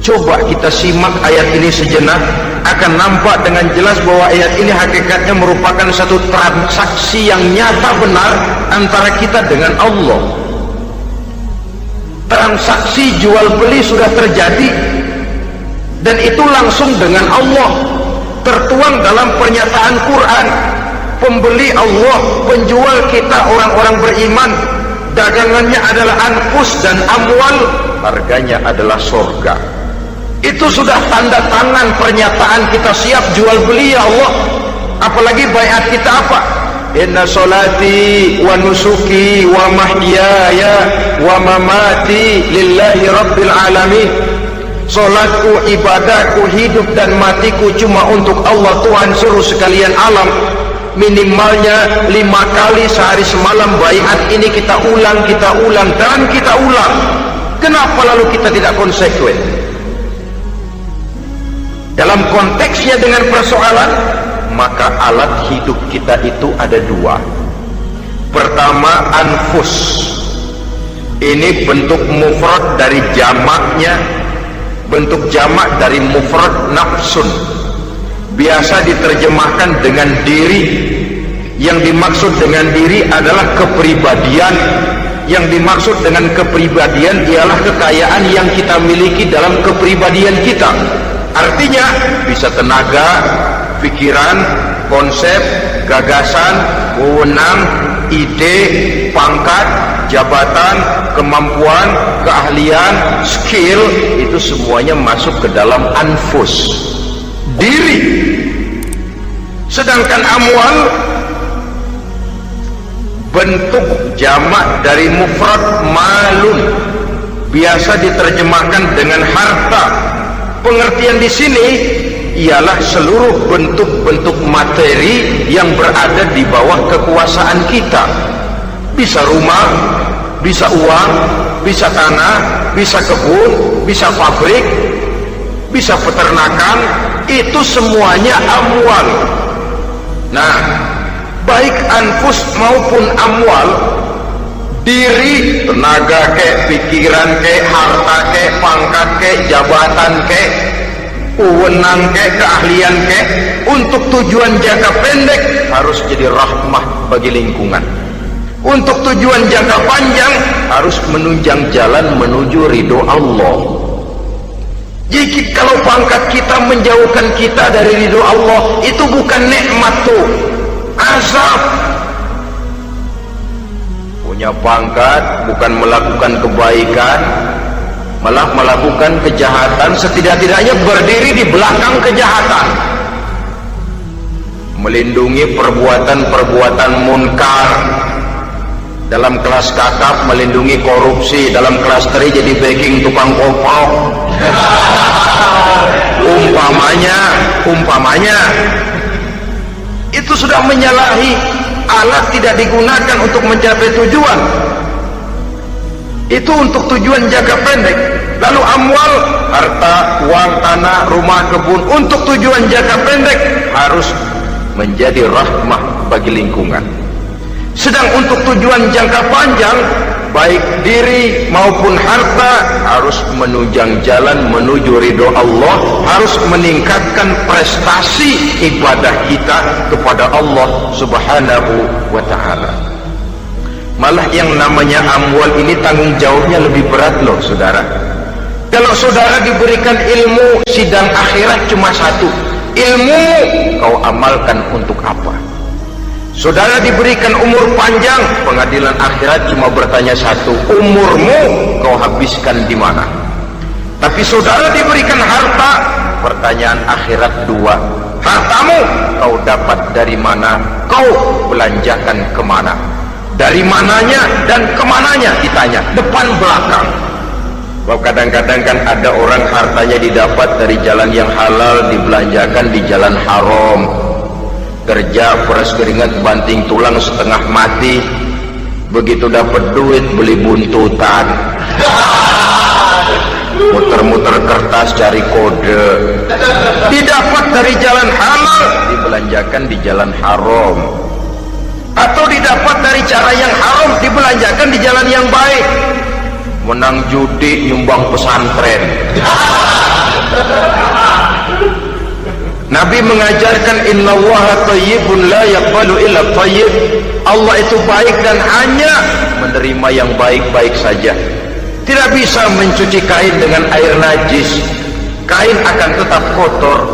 Coba kita simak ayat ini sejenak, akan nampak dengan jelas bahwa ayat ini hakikatnya merupakan satu transaksi yang nyata benar antara kita dengan Allah. Transaksi jual beli sudah terjadi, dan itu langsung dengan Allah, tertuang dalam pernyataan Quran. Pembeli Allah, penjual kita orang-orang beriman, dagangannya adalah anfus dan amwal, harganya adalah surga. Itu sudah tanda tangan pernyataan kita siap jual beli ya Allah. Apalagi baiat kita apa? Inna solati wa nusuki wa mahyaya wa mamati lillahi rabbil alamin. Solatku, ibadahku, hidup dan matiku cuma untuk Allah Tuhan seluruh sekalian alam. Minimalnya 5 kali sehari semalam baiat ini kita ulang dan kita ulang. Kenapa lalu kita tidak konsekuen? Dalam konteksnya dengan persoalan, maka alat hidup kita itu ada 2. Pertama, anfus. Ini bentuk mufrad dari jamaknya, bentuk jamak dari mufrad nafsun. Biasa diterjemahkan dengan diri. Yang dimaksud dengan diri adalah kepribadian. Yang dimaksud dengan kepribadian ialah kekayaan yang kita miliki dalam kepribadian kita. Artinya bisa tenaga, pikiran, konsep, gagasan, wewenang, ide, pangkat, jabatan, kemampuan, keahlian, skill, itu semuanya masuk ke dalam anfus, diri. Sedangkan amwal bentuk jamak dari mufrad malun, biasa diterjemahkan dengan harta. Pengertian di sini ialah seluruh bentuk-bentuk materi yang berada di bawah kekuasaan kita. Bisa rumah, bisa uang, bisa tanah, bisa kebun, bisa pabrik, bisa peternakan, itu semuanya amwal. Nah, baik anfus maupun amwal, diri, tenaga ke, pikiran ke, harta ke, pangkat ke, jabatan ke, wewenang ke, keahlian ke, untuk tujuan jangka pendek harus jadi rahmah bagi lingkungan. Untuk tujuan jangka panjang harus menunjang jalan menuju ridho Allah. Jadi kalau pangkat kita menjauhkan kita dari ridho Allah, itu bukan nikmat tuh, azab. Punya pangkat bukan melakukan kebaikan, malah melakukan kejahatan, setidak-tidaknya berdiri di belakang kejahatan, melindungi perbuatan-perbuatan munkar. Dalam kelas kakap melindungi korupsi, dalam kelas teri jadi backing tukang kopok. umpamanya itu sudah menyalahi. Alat tidak digunakan untuk mencapai tujuan, itu untuk tujuan jangka pendek. Lalu amwal, harta, uang, tanah, rumah, kebun, untuk tujuan jangka pendek harus menjadi rahmah bagi lingkungan. Sedang untuk tujuan jangka panjang, baik diri maupun harta harus menunjang jalan menuju ridho Allah, harus meningkatkan prestasi ibadah kita kepada Allah Subhanahu wa ta'ala. Malah yang namanya amwal ini tanggung jawabnya lebih berat loh saudara. Kalau saudara diberikan ilmu, sidang akhirat cuma satu, ilmu kau amalkan untuk apa? Saudara diberikan umur panjang, pengadilan akhirat cuma bertanya satu, umurmu kau habiskan di mana? Tapi saudara diberikan harta, pertanyaan akhirat dua, hartamu kau dapat dari mana? Kau belanjakan kemana? Dari mananya dan kemananya ditanya, depan belakang. Bahwa kadang-kadang kan ada orang hartanya didapat dari jalan yang halal, dibelanjakan di jalan haram. Kerja peras keringat banting tulang setengah mati, begitu dapat duit beli buntutan, muter-muter kertas cari kode. Didapat dari jalan halal, dibelanjakan di jalan haram, atau didapat dari cara yang haram, dibelanjakan di jalan yang baik. Menang judi, nyumbang pesantren. Nabi mengajarkan innallaha thayyibun la yaqbalu illa thayyib. Allah itu baik dan hanya menerima yang baik-baik saja. Tidak bisa mencuci kain dengan air najis. Kain akan tetap kotor.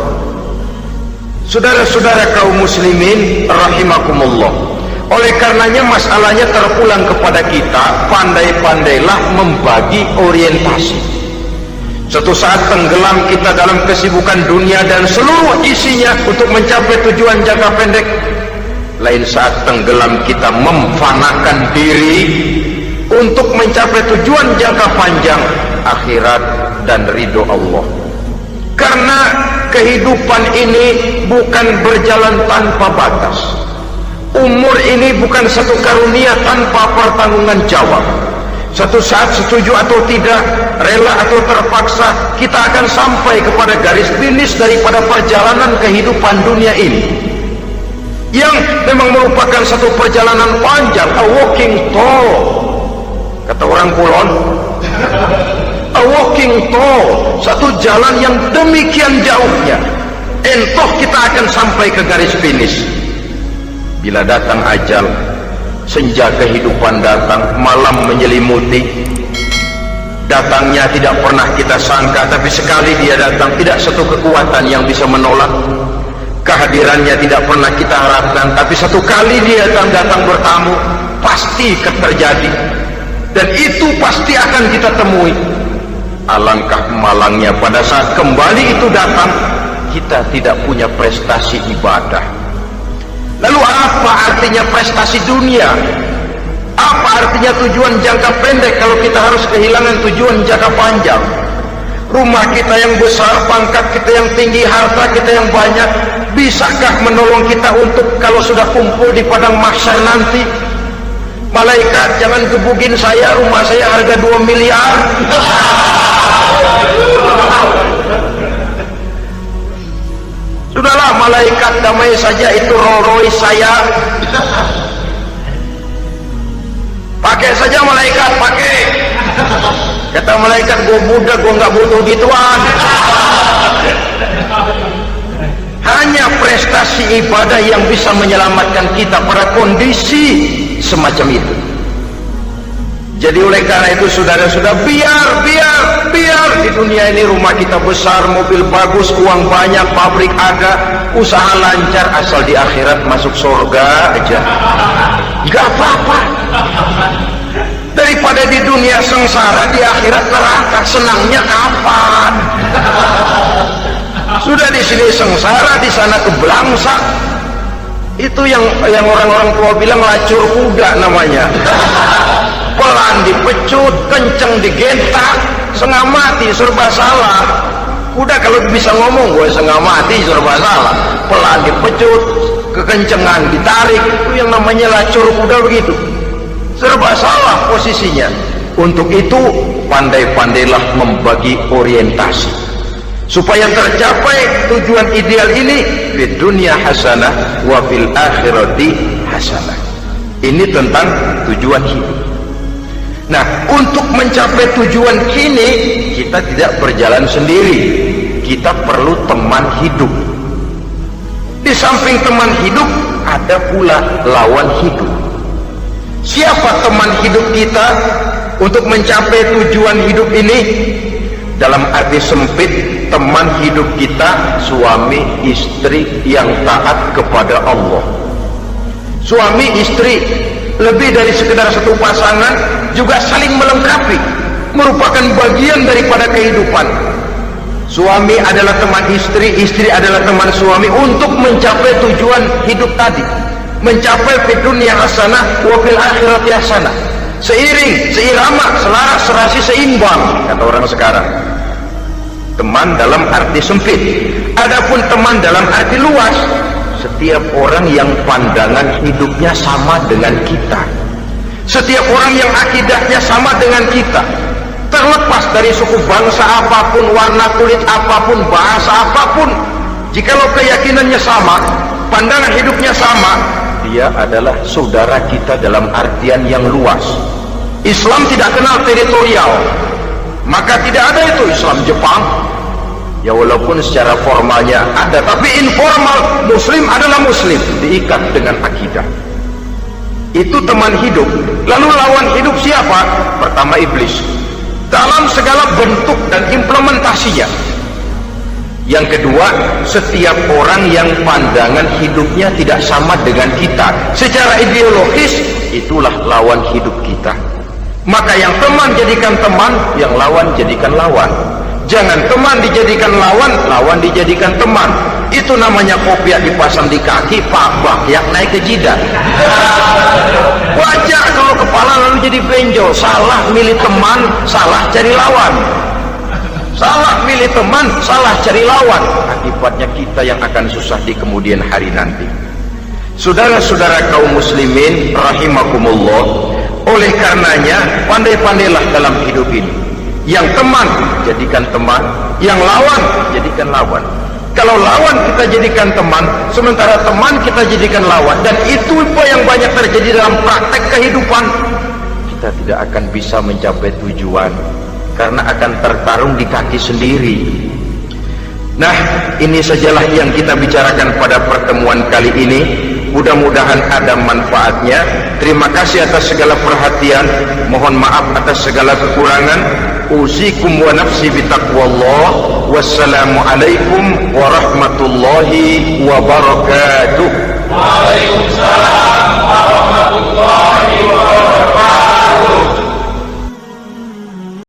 Saudara-saudara kaum muslimin rahimakumullah. Oleh karenanya masalahnya terpulang kepada kita, pandai-pandailah membagi orientasi. Suatu saat tenggelam kita dalam kesibukan dunia dan seluruh isinya untuk mencapai tujuan jangka pendek. Lain saat tenggelam kita memfanakan diri untuk mencapai tujuan jangka panjang, akhirat dan ridho Allah. Karena kehidupan ini bukan berjalan tanpa batas. Umur ini bukan satu karunia tanpa pertanggungan jawab. Suatu saat setuju atau tidak, rela atau terpaksa, kita akan sampai kepada garis finish daripada perjalanan kehidupan dunia ini, yang memang merupakan satu perjalanan panjang, a walking tour. Kata orang Kulon, a walking tour, satu jalan yang demikian jauhnya. Entoh kita akan sampai ke garis finish. Bila datang ajal, senja kehidupan datang, malam menyelimuti. Datangnya tidak pernah kita sangka, tapi sekali dia datang, tidak satu kekuatan yang bisa menolak. Kehadirannya tidak pernah kita harapkan, tapi satu kali dia datang bertamu, pasti terjadi. Dan itu pasti akan kita temui. Alangkah malangnya pada saat kembali itu datang, kita tidak punya prestasi ibadah. Lalu apa artinya prestasi dunia? Apa artinya tujuan jangka pendek kalau kita harus kehilangan tujuan jangka panjang? Rumah kita yang besar, pangkat kita yang tinggi, harta kita yang banyak, bisakah menolong kita untuk kalau sudah kumpul di padang mahsyar nanti? Malaikat, jangan gebugin saya, rumah saya harga 2 miliar. Sudahlah malaikat, damai saja, itu Rolls Royce saya. Pakai saja malaikat, pakai. Kata malaikat, gue budak, gue nggak butuh gituan. Hanya prestasi ibadah yang bisa menyelamatkan kita pada kondisi semacam itu. Jadi oleh karena itu saudara-saudara, biar di dunia ini rumah kita besar, mobil bagus, uang banyak, pabrik ada, usaha lancar, asal di akhirat masuk surga aja, gak apa-apa. Daripada di dunia sengsara, di akhirat neraka, senangnya kapan? Sudah di sini sengsara, di sana kebelangsak. Itu yang orang-orang tua bilang lacur kuda namanya. Pelan dipecut, kenceng digentak, setengah mati, serba salah. Kuda kalau bisa ngomong, gue setengah mati, serba salah. Pelan dipecut, kekencengan ditarik, itu yang namanya lacur kuda begitu. Serba salah posisinya. Untuk itu pandai-pandailah membagi orientasi supaya tercapai tujuan ideal ini, di dunia hasanah wa fil akhirati hasanah. Ini tentang tujuan hidup. Nah, untuk mencapai tujuan ini kita tidak berjalan sendiri, kita perlu teman hidup. Di samping teman hidup ada pula lawan hidup. Siapa teman hidup kita untuk mencapai tujuan hidup ini? Dalam arti sempit, teman hidup kita suami istri yang taat kepada Allah. Suami istri lebih dari sekedar satu pasangan, juga saling melengkapi, merupakan bagian daripada kehidupan. Suami adalah teman istri, istri adalah teman suami untuk mencapai tujuan hidup tadi, mencapai fid dunya hasanah wa fil akhirati hasanah. Seiring, seirama, selaras, serasi, seimbang, kata orang sekarang. Teman dalam arti sempit. Adapun teman dalam arti luas, setiap orang yang pandangan hidupnya sama dengan kita, setiap orang yang akidahnya sama dengan kita, terlepas dari suku bangsa apapun, warna kulit apapun, bahasa apapun, jikalau keyakinannya sama, pandangan hidupnya sama, dia adalah saudara kita dalam artian yang luas. Islam tidak kenal teritorial, maka tidak ada itu Islam Jepang. Ya walaupun secara formalnya ada, tapi informal, muslim adalah muslim, diikat dengan akidah. Itu teman hidup. Lalu lawan hidup siapa? Pertama iblis, dalam segala bentuk dan implementasinya. Yang kedua, setiap orang yang pandangan hidupnya tidak sama dengan kita secara ideologis, itulah lawan hidup kita. Maka yang teman jadikan teman, yang lawan jadikan lawan. Jangan teman dijadikan lawan, lawan dijadikan teman. Itu namanya kopiah dipasang di kaki, bakyak naik ke jidat. Wajar kalau kepala lalu jadi benjol. Salah milih teman, salah cari lawan. Salah milih teman, salah cari lawan. Akibatnya kita yang akan susah di kemudian hari nanti. Saudara-saudara kaum muslimin rahimakumullah, oleh karenanya pandai-pandailah dalam hidup ini. Yang teman jadikan teman, yang lawan jadikan lawan. Kalau lawan kita jadikan teman, sementara teman kita jadikan lawan, dan itu yang banyak terjadi dalam praktek kehidupan, kita tidak akan bisa mencapai tujuan karena akan tertarung di kaki sendiri. Nah, ini sajalah yang kita bicarakan pada pertemuan kali ini. mudah-mudahan ada manfaatnya. Terima kasih atas segala perhatian, mohon maaf atas segala kekurangan. Uzikum wa nafsi bitaqwallah. Wassalamualaikum warahmatullahi wabarakatuh. Waalaikumsalam warahmatullahi